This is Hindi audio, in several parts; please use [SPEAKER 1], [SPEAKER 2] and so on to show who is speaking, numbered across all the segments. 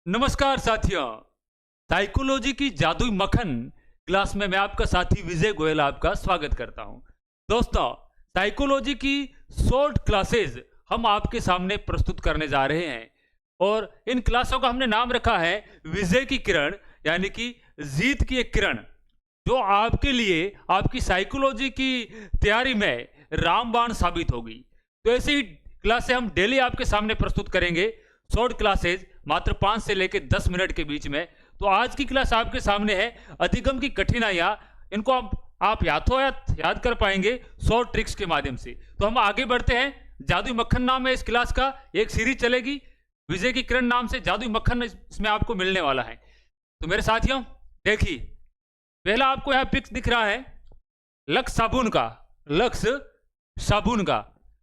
[SPEAKER 1] नमस्कार साथियों। साइकोलॉजी की जादुई मक्खन क्लास में मैं आपका साथी विजय गोयल आपका स्वागत करता हूं। दोस्तों, साइकोलॉजी की शॉर्ट क्लासेस हम आपके सामने प्रस्तुत करने जा रहे हैं और इन क्लासों का हमने नाम रखा है विजय की किरण, यानी कि जीत की एक किरण, जो आपके लिए आपकी साइकोलॉजी की तैयारी में रामबाण साबित होगी। तो ऐसी ही क्लासें हम डेली आपके सामने प्रस्तुत करेंगे, शॉर्ट क्लासेज, मात्र 5 से लेकर 10 मिनट के बीच में। तो आज की क्लास आपके सामने है अधिगम की कठिनाइयां। इनको आप याद कर पाएंगे शॉर्ट ट्रिक्स के माध्यम से। तो हम आगे बढ़ते हैं। जादुई मक्खन नाम है इस क्लास का, एक सीरीज चलेगी विजय की किरण नाम से। जादुई मक्खन इसमें आपको मिलने वाला है। तो मेरे साथियों देखिए, पहला आपको यहां पिक्स दिख रहा है लक्स साबुन का, लक्स साबुन का।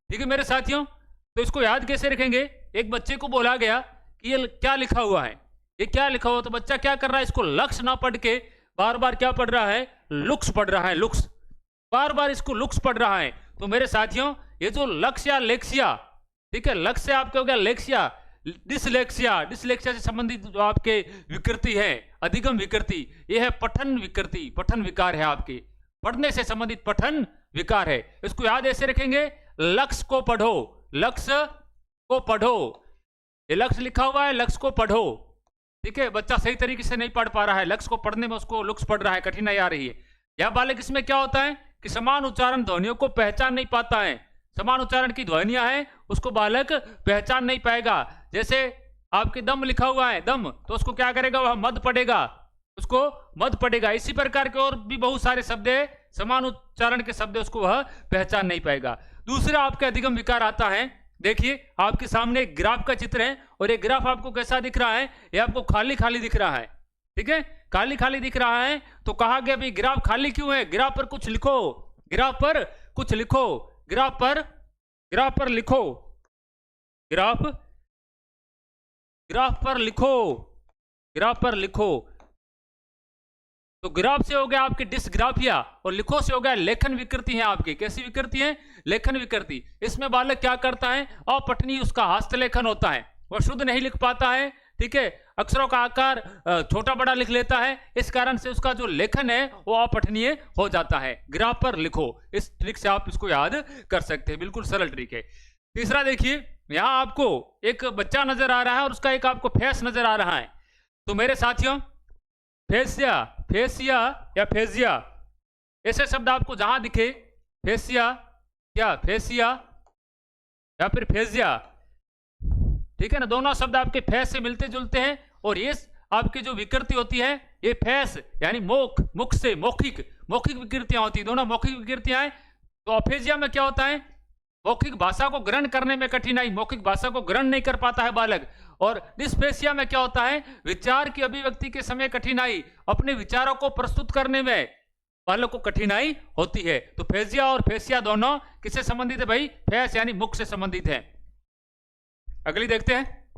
[SPEAKER 1] ठीक है मेरे साथियों, तो इसको याद कैसे रखेंगे? एक बच्चे को बोला गया कि ये क्या लिखा हुआ है, ये क्या लिखा हुआ, तो बच्चा क्या कर रहा है, इसको लक्स ना पढ़ के बार बार क्या पढ़ रहा है, लुक्स पढ़ रहा है, लुक्स, बार बार इसको लुक्स पढ़ रहा है। तो मेरे साथियों, ये जो लक्स या लेक्सिया, ठीक है, लक्स से आपके हो गया लेक्सिया, डिसलेक्सिया, डिसलेक्सिया से संबंधित जो आपके विकृति है, अधिगम विकृति, ये है पठन विकृति, पठन विकार है, आपके पढ़ने से संबंधित पठन विकार है। इसको याद ऐसे रखेंगे, लक्स को पढ़ो, लक्स को पढ़ो, ये लक्ष्य लिखा हुआ है, लक्ष्य को पढ़ो। ठीक है, बच्चा सही तरीके से नहीं पढ़ पा रहा है, लक्ष्य को पढ़ने में उसको लुक्स पढ़ रहा है, कठिनाई आ रही है। यह बालक, इसमें क्या होता है कि समान उच्चारण ध्वनियों को पहचान नहीं पाता है, समान उच्चारण की ध्वनियां हैं उसको बालक पहचान नहीं पाएगा। जैसे आपके दम लिखा हुआ है, दम, तो उसको क्या करेगा, वह मद पढ़ेगा, उसको मद पढ़ेगा। इसी प्रकार के और भी बहुत सारे शब्द है, समान उच्चारण के शब्द, उसको वह पहचान नहीं पाएगा। दूसरा आपका अधिगम विकार आता है। देखिए आपके सामने एक ग्राफ का चित्र है और ये ग्राफ आपको कैसा दिख रहा है, ये आपको खाली खाली दिख रहा है। ठीक है, खाली खाली दिख रहा है। तो कहा गया भाई ग्राफ खाली क्यों है, ग्राफ पर कुछ लिखो, ग्राफ पर कुछ लिखो, ग्राफ पर लिखो, ग्राफ पर लिखो, ग्राफ पर लिखो। तो ग्राफ से हो गया आपके डिस्ग्राफिया और लिखो से हो गया लेखन विकृति है आपकी। कैसी विकृति है? लेखन विकृति। इसमें बालक क्या करता है, अपठनीय उसका हस्तलेखन होता है, वह शुद्ध नहीं लिख पाता है। ठीक है, अक्षरों का आकार छोटा बड़ा लिख लेता है, इस कारण से उसका जो लेखन है वो अपठनीय हो जाता है। ग्राफ पर लिखो, इस ट्रिक से आप इसको याद कर सकते हैं, बिल्कुल सरल ट्रिक है। तीसरा देखिए, यहां आपको एक बच्चा नजर आ रहा है और उसका एक आपको फेस नजर आ रहा है। तो मेरे साथियों, फेसिया, फेसिया या फेजिया, ऐसे शब्द आपको जहां दिखे, फेसिया या फेसिया या फिर फेजिया, ठीक है ना, दोनों शब्द आपके फेस से मिलते जुलते हैं। और ये आपकी जो विकृति होती है, ये फेस यानी मुख से मौखिक विकृतियां होती है, दोनों मौखिक विकृतियां हैं। तो अफेजिया में क्या होता है, मौखिक भाषा को ग्रहण करने में कठिनाई, मौखिक भाषा को ग्रहण नहीं कर पाता है बालक। और डिस्पेसिया में क्या होता है, विचार की अभिव्यक्ति के समय कठिनाई, अपने विचारों को प्रस्तुत करने में बालक को कठिनाई होती है। तो फेजिया और फेसिया दोनों किससे संबंधित है भाई, फेस यानी मुख से संबंधित है। अगली देखते हैं।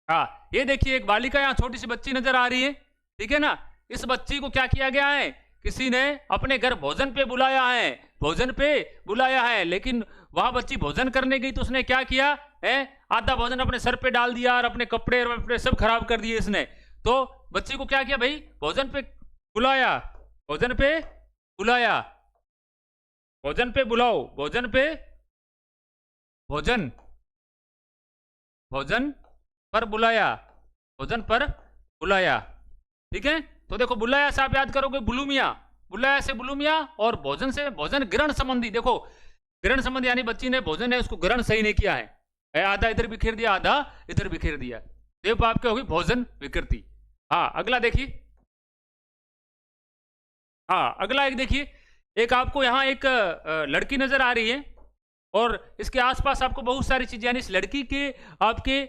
[SPEAKER 1] हाँ, ये देखिए एक बालिका, यहां छोटी सी बच्ची नजर आ रही है, ठीक है ना। इस बच्ची को क्या किया गया है, किसी ने अपने घर भोजन पे बुलाया है, भोजन पे बुलाया है, लेकिन वहां बच्ची भोजन करने गई तो उसने क्या किया है, आधा भोजन अपने सर पे डाल दिया और अपने कपड़े वपड़े सब खराब कर दिए इसने। तो बच्ची को क्या किया भाई, भोजन पे बुलाया, भोजन पे बुलाया, भोजन पे बुलाओ, भोजन पे, भोजन पर बुलाया, भोजन पर बुलाया। ठीक है, तो देखो बुलाया से आप याद करोगे बुलुमिया, बुलाया से बुलुमिया, और भोजन से भोजन ग्रहण संबंधी। देखो ग्रहण संबंधी यानी बच्ची ने भोजन है उसको ग्रहण सही नहीं किया है, आधा इधर बिखेर दिया, आधा इधर बिखेर दिया, तो आपके होगी भोजन विकृति। हाँ, अगला देखिए। हाँ, अगला एक देखिए, एक आपको यहां एक लड़की नजर आ रही है और इसके आसपास आपको बहुत सारी चीजें, यानी इस लड़की के आपके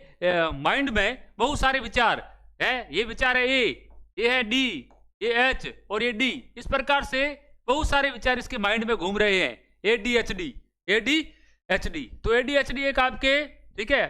[SPEAKER 1] माइंड में बहुत सारे विचार है। ये विचार है ए, ये है डी, ये एच और ये डी, इस प्रकार से बहुत सारे विचार इसके माइंड में घूम रहे हैं। ADHD, ADHD। तो ADHD एक आपके, ठीक है,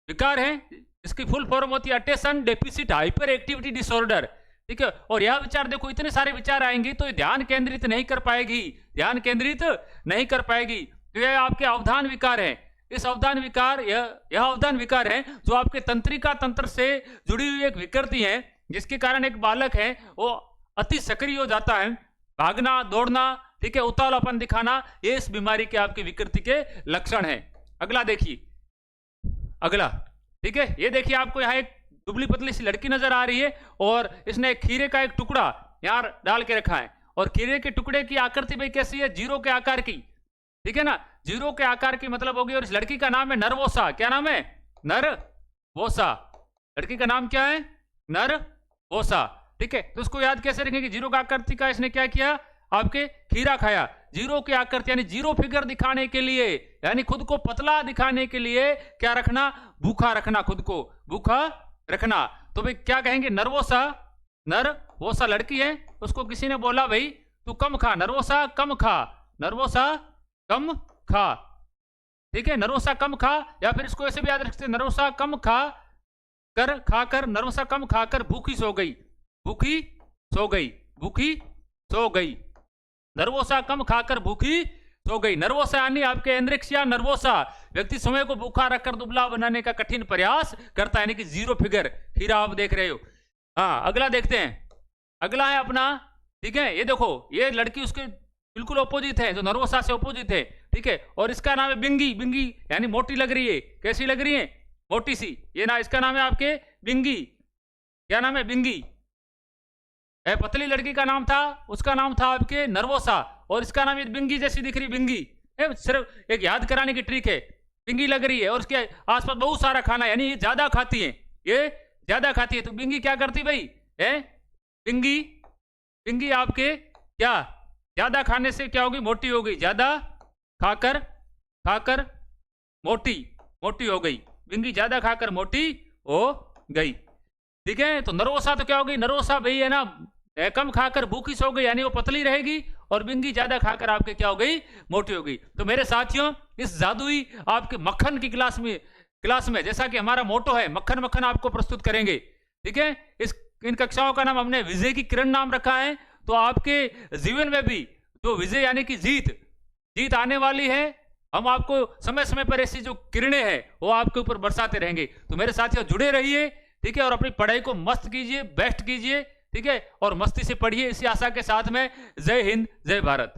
[SPEAKER 1] विकार है। इसकी फुल फॉर्म होती है attention deficit hyper activity disorder. ठीक है, और यह विचार देखो, इतने सारे विचार आएंगे तो ध्यान केंद्रित नहीं कर पाएगी, ध्यान केंद्रित नहीं कर पाएगी। तो यह आपके अवधान विकार है, इस अवदान विकार, यह अवदान विकार है जो आपके तंत्रिका तंत्र से जुड़ी हुई एक विकृति है, जिसके कारण एक बालक है वो अति सक्रिय हो जाता है, भागना दौड़ना, ठीक है, उतावलापन दिखाना, ये इस बीमारी के आपकी विकृति के लक्षण है। अगला देखिए, अगला, ठीक है, ये देखिए आपको यहाँ एक दुबली पतली सी लड़की नजर आ रही है और इसने खीरे का एक टुकड़ा यहाँ डाल के रखा है और खीरे के टुकड़े की आकृति भाई कैसी है, जीरो के आकार की, ठीक है ना, जीरो के आकार की मतलब होगी। और इस लड़की का नाम है नरवोसा। क्या नाम है? नरवोसा। लड़की का नाम क्या है? नरवोसा, ठीक है। तो उसको याद कैसे रखेंगे? जीरो का आकृति का इसने क्या किया, आपके खीरा खाया। जीरो की आकृति यानी जीरो फिगर दिखाने के लिए, यानी खुद को पतला दिखाने के लिए क्या रखना, भूखा रखना, खुद को भूखा रखना। तो भाई क्या कहेंगे, नरवोसा। नरवोसा लड़की है, उसको किसी ने बोला भाई तू कम खा, नरवोसा कम खा, नरवोसा कम खा, ठीक है, नरवोसा कम खा। या फिर इसको ऐसे भी याद रख सकते, नरवोसा कम खाकर, नरवोसा कम खाकर भूखी सो गई, भूखी सो गई, भूखी सो गई, नरवोसा कम खाकर भूखी सो गई। नर्वोसा यानी आपके एंड्रेक्सिया नर्वोसा, व्यक्ति समय को भूखा रखकर दुबला बनाने का कठिन प्रयास करता है, यानी कि जीरो फिगर खीरा आप देख रहे हो। हाँ, अगला देखते हैं। अगला है अपना, ठीक है, ये देखो, ये लड़की उसके बिल्कुल अपोजिट है, जो नर्वोसा से अपोजिट है, ठीक है। और इसका नाम है बिंगी। बिंगी यानी मोटी लग रही है। कैसी लग रही है? मोटी सी। ये ना, इसका नाम है आपके बिंगी। क्या नाम है? बिंगी। पतली लड़की का नाम था, उसका नाम था आपके नर्वोसा, और इसका नाम ये बिंगी जैसी दिख रही, बिंगी। सिर्फ एक याद कराने की ट्रिक है, बिंगी लग रही है और उसके आसपास बहुत सारा खाना, यानी ये ज्यादा खाती है, ये ज्यादा खाती है। तो बिंगी क्या करती भाई है? बिंगी, बिंगी आपके क्या, ज्यादा खाने से क्या होगी? मोटी हो गई। ज्यादा खाकर मोटी हो गई। बिंगी ज्यादा खाकर मोटी हो गई, ठीक है। तो नर्वोसा तो क्या हो गई? नर्वोसा भाई है ना, कम खाकर भूखी सो गई, यानी वो पतली रहेगी, और बिंगी ज्यादा खाकर आपके क्या हो गई? मोटी हो गई। तो मेरे साथियों, इस जादुई आपके मक्खन की क्लास में जैसा कि हमारा मोटो है, मक्खन मक्खन आपको प्रस्तुत करेंगे, ठीक है। इन कक्षाओं का नाम हमने विजय की किरण नाम रखा है। तो आपके जीवन में भी जो विजय यानी कि जीत आने वाली है, हम आपको समय समय पर ऐसी जो किरणें हैं वो आपके ऊपर बरसाते रहेंगे। तो मेरे साथियों, जुड़े रहिए, ठीक है, और अपनी पढ़ाई को मस्त कीजिए, बेस्ट कीजिए, ठीक है, और मस्ती से पढ़िए, इसी आशा के साथ में जय हिंद, जय भारत।